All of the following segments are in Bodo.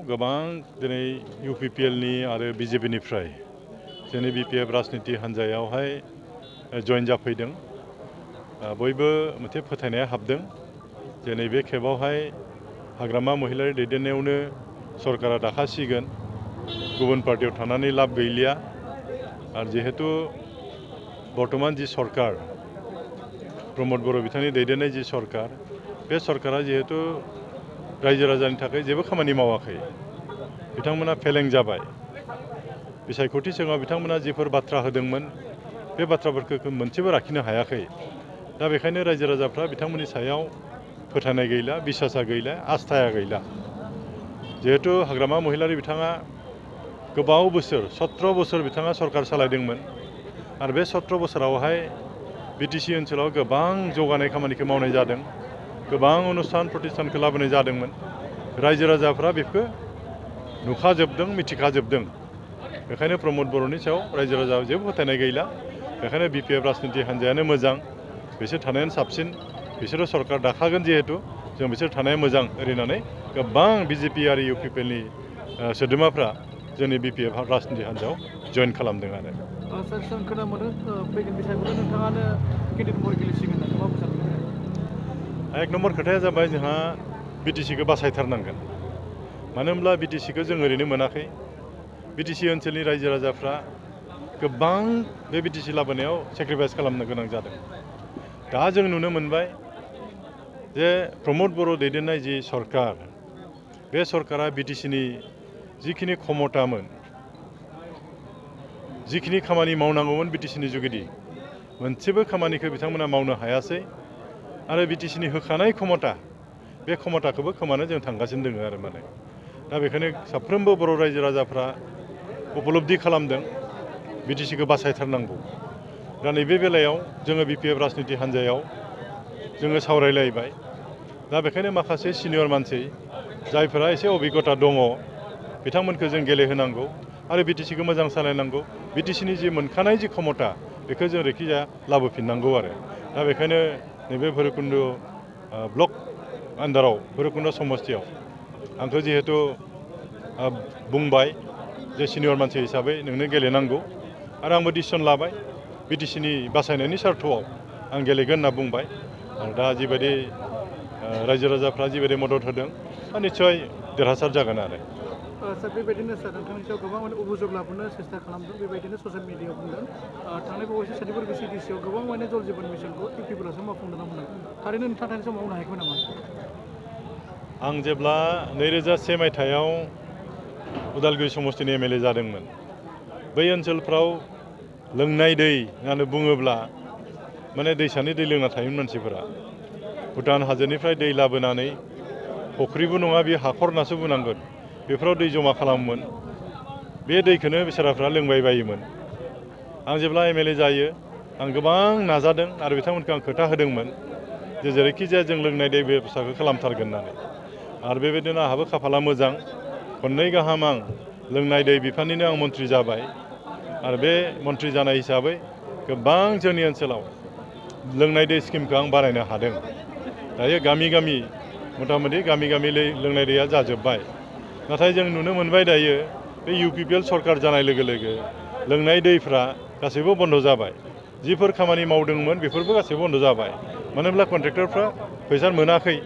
गोबां दिनै UPPLनि आरो BJPनिफ्राय जोंनि BPF राजनिति हान्जायावहाय जइन जाफैदों। बयबो मोनसे फोथायनाया हाबदों जे नैबे खेबावहाय हाग्रामा महिलारि दैदेननायावनो सरकारा दाखासिगोन, गुबुन पार्टियाव थानानै लाब गैलिया। आरो जिहेतु बर्तमान जि सरकार प्रमोद बर' बिथांनि दैदेननाय जि सरकार, बे सरकारा जिहेतु रायजो राजानि थाखाय जेबो खामानि मावाखै, बिथांमोना फेलें जाबाय। बिसायख'थि सिगाङाव बिथांमोना जिफोर बाथ्रा होदोंमोन बे बाथ्राफोरखौ मोनसेबो लाखिनो हायाखै। दा बेखायनो रायजो राजाफ्रा बिथांमोननि सायाव फोथायनाय गैला, बिसासा गैला, आस्थाया गैला। जिहेतु हाग्रामा महिलारि बिथाङा गोबाव बोसोर 17 बोसोर बिथाङा सरकार सालायदोंमोन आरो बे 17 बोसोरावहाय BTC ओनसोलाव गोबां जौगानाय खामानिखौ मावनाय जादों, गोबां अनुस्थान प्रतिष्ठानखौ लाबोनाय जादोंमोन। रायजो राजाफ्रा बेखौ नुखाजोबदों, मिथिखाजोबदों। बेखायनो प्रमोद बर'नि सायाव रायजो राजा जेबो फोथायनाय गैला। बेखायनो BPF राजनिति हान्जायानो मोजां, बिसोर थानायानो साबसिन, बिसोरो सरकार दाखागोन जिहेतु जों बिसोर थानाया मोजां ओरैनानै गोबां BJP आरो UPPLनि सोद्रोमाफ्रा जोंनि BPF राजनिति हान्जायाव जइन खालामदों आरो। एक नम्बर खोथाया जाबाय जोंहा BTCखौ बासायथारनांगोन। मानो होनब्ला BTCखौ जों ओरैनो मोनाखै। BTC ओनसोलनि रायजो राजाफ्रा गोबां बे BTC लाबोनायाव सेक्रिफाइस खालामनो गोनां जादों। दा जों नुनो मोनबाय जे प्रमोद बर' दैदेननाय जि सरकार, बे सरकारा BTCनि जिखिनि क्षमतामोन, जिखिनि खामानि मावनांगौमोन BTCनि जुगिदि, मोनसेबो खामानिखौ बिथांमोना मावनो हायासै। आरो BTCनि होखानाय क्षमता, बे क्षमताखौबो खोमानो जों थांगासिनो दङ आरो माने। दा बेखायनो साफ्रोमबो बर' रायजो राजाफ्रा उपलब्धि खालामदों BTCखौ बासायथारनांगौ। दा नैबे बेलायाव जोङो BPF राजनिति हान्जायाव जोङो सावरायलायबाय। दा बेखायनो माखासे सिनियर मानसि जायफोरा एसे अभिज्ञता दङ, बिथांमोनखौ जों गेलेहोनांगौ आरो BTCखौ मोजां सालायनांगौ। BTCनि जि मोनखानाय जि क्षमता, बेखौ जों जायखिजाया लाबोफिननांगौ आरो। दा बेखायनो नैबे भैरबकुन्द ब्लक आन्दाराव भैरबकुन्द समस्तियाव आंखौ जिहेतु बुंबाय जे सिनियर मानसि हिसाबै नोंनो गेलेनांगौ, आरो आंबो डिसिसन लाबाय BTCनि बासायनायनि सार्थआव आं गेलेगोन होनना बुंबाय। आरो दा जिबायदि रायजो राजाफ्रा जिबायदि मदद होदों, दा निस्सय देरहासार जागोन आरो। सार बेबायदिनो सार नोंथांनि सायाव गोबां अभियोग लाबोनो सेस्था खालामदों, बेबायदिनो ससियेल मिडियायाव बुंदों थांनाय बावैसो सार्टिफिकेट CDCआव गोबां जल जीवन मिशनखौ UPफोरासो मावफुंदों होनना बुंदों। थारैनो नोंथाङा थांनाय समाव मावनो हायाखैमोन नामा? आं जेब्ला 2001 मायथाइयाव उदालगुरि समस्तिनि MLA जादोंमोन, बै ओनसोलफ्राव लोंनाय दै होननानै बुङोब्ला माने दैसानि दै लोंना थायोमोन मानसिफोरा। भुटान हाजोनिफ्राय दै लाबोनानै फख्रिबो नङा, बे हाखर होननासो बुंनांगोन, बेफोराव दै जमा खालामोमोन। बे दैखौनो बिसोराफ्रा लोंबाय बायोमोन। आं जेब्ला MLA जायो, आं गोबां नाजादों आरो बिथांमोनखौ आं खोथा होदोंमोन जे जेरैखि जाया जों लोंनाय दै बेबस्थाखौ खालामथारगोन होननानै। आरो बेबायदिनो आंहाबो खाफाला मोजां, खननै गाहाम आं लोंनाय दै बिफाननिनो आं मन्थ्रि जाबाय। आरो बे मन्थ्रि जानाय हिसाबै गोबां जोंनि ओनसोलाव लोंनाय दै स्किमखौ आं बानायनो हादों। दायो गामि गामि मथा मथि गामि गामि लोंनाय दैया जाजोब्बाय। नाथाय जों नुनो मोनबाय दायो बे UPPL सरकार जानाय लोगो लोगो लोंनाय दैफ्रा गासैबो बन्द जाबाय। जिफोर खामानि मावदोंमोन बेफोरबो गासैबो बन्द जाबाय। मानो होनब्ला कन्ट्रेक्टरफ्रा फैसा मोनाखै,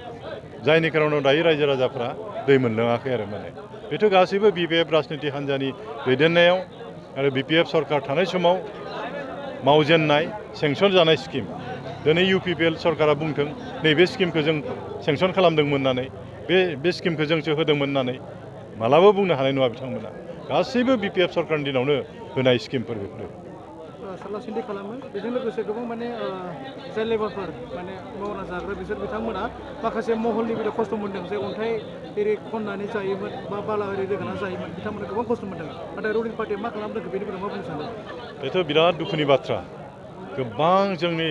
जायनि खारनाव दायो रायजो राजाफ्रा दै मोनलोङाखै आरो माने। बेथ' गासैबो BPF राजनिति हान्जानि दैदेननायाव आरो BPF सरकार थानाय समाव मावजेननाय सेंसन जानाय स्किम। दिनै UPPL सरकारा बुंथों नैबे स्किमखौ जों सेंसन खालामदोंमोन होननानै, बे स्किमखौ जोंसो होदोंमोन होननानै मालाबा बुंनो हानाय नङा बिथांमोना। गासैबो BPF सरकारनि दिनावनो होनाय स्किमफोर बेफोरो। सालासिन्थि खालामो, बेजों लोगोसे गोबां जाय लेबारफोर मावना जाग्रा बिथांमोना माखासे महलनि बेलायाव खस्थ' मोन्दों, जे अन्थाइ एरि खननानै जायोमोन बा बाला एरि रोगाना जायोमोन, बिथांमोना गोबां खस्थ' मोन्दों। नाथाय रुलिं पार्टिया मा खालामदों बेनि बेलायाव मा बुंनो सानो? बेथ' बिराद दुखुनि बाथ्रा। गोबां जोंनि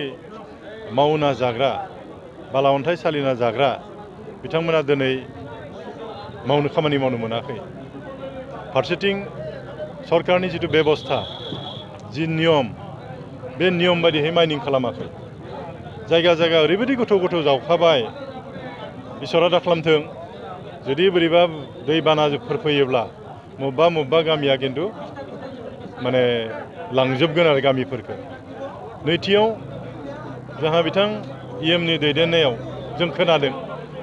मावना जाग्रा, बाला अन्थाइ सालिना जाग्रा बिथांमोना दिनै खामानि मावनो मोनाखै। फारसेथिं सरकारनि जिथु बेबस्था, जि नियम, बे नियम बायदियै माइनिं खालामाखै। जायगा जायगा ओरैबायदि गोथौ गोथौ जावखाबाय इसोरा दा खालामथों जुदि बोरैबा दैबानाफोर फैयोब्ला मबेबा गामिया खिन्थु माने लांजोबगोन आरो गामिफोरखौ नैथियाव जोंहा बिथां इएमनि दैदेननायाव जों खोनादों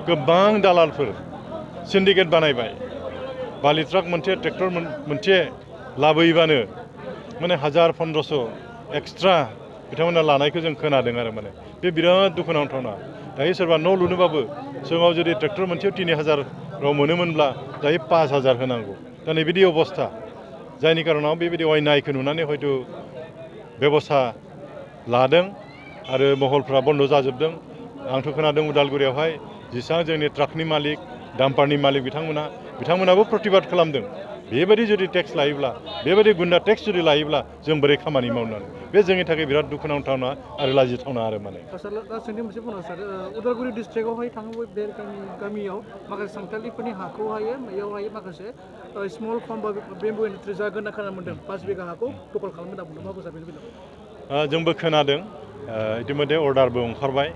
गोबां दालालफोर सिन्डिकेट बानायबाय बालि ट्राक मोनसे ट्रेक्टर मोनसे लाबोयोबानो माने 1000-1500 एक्सट्रा बिथांमोना लानायखौ जों खोनादों आरो माने बे बिराद दुखुनांथावना दायो सोरबा न' लुनोबाबो सिगाङाव जुदि ट्रेक्टर मोनसेयाव 3000 मोनोमोनब्ला दायो 5000 होनांगौ दा नैबिदि अबस्था जायनि कारनाव बेबायदि अयनायखौ नुनानै हयथ' बेबस्था लादों आरो महलफ्रा बन्द जाजोबदों आंथ' खोनादों उदालगुरियावहाय जेसेबां जोंनि ट्राकनि मालिक डाम्पारनि मालिक बिथांमोनाबो प्रतिबाद खालामदों बेबायदि जुदि टेक्स लायोब्ला बेबायदि गुन्दा टेक्स जुदि लायोब्ला जों बोरै खामानि मावनानै बे जोंनि थाखाय बिराद दुखुनांथावना आरो लाजिथावना आरो माने सार सोंथि मोनसे बुंनो सार उदालगुरि डिस्ट्रिक्टआवहाय थाङोबा बे गामियाव माखासे सानथालिफोरनि हाखौहाय बेयावहाय माखासे स्मल फार्म बा बेम्बु इन्डास्ट्रि जागोन होनना खोनानो मोनदों 5 बिगा हाखौ दखल खालामनो होनना बुंदों मा बुंजा बेनि बेलायाव जोंबो खोनादों इतिमধ্যে अर्डारबो ओंखारबाय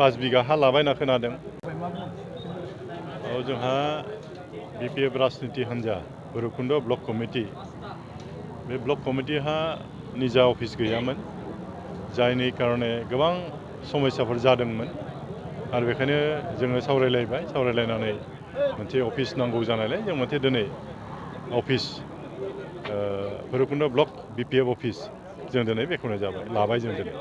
5 बिगा हा लाबाय होनना खोनादों जोंहा बिपिएफ राजनिति हान्जा भैरबकुन्द ब्लक कमिटि बे ब्लक कमिटिहा निजा अफिस गैयामोन जायनि कारणे गोबां समस्याफोर जादोंमोन आरो बेखायनो जोङो सावरायलायनानै मोनसे अफिस नांगौ जानायलाय जों मोनसे दिनै office Bhairabkund block BPF office जों दिनै बेखौनो लाबाय जों दिनै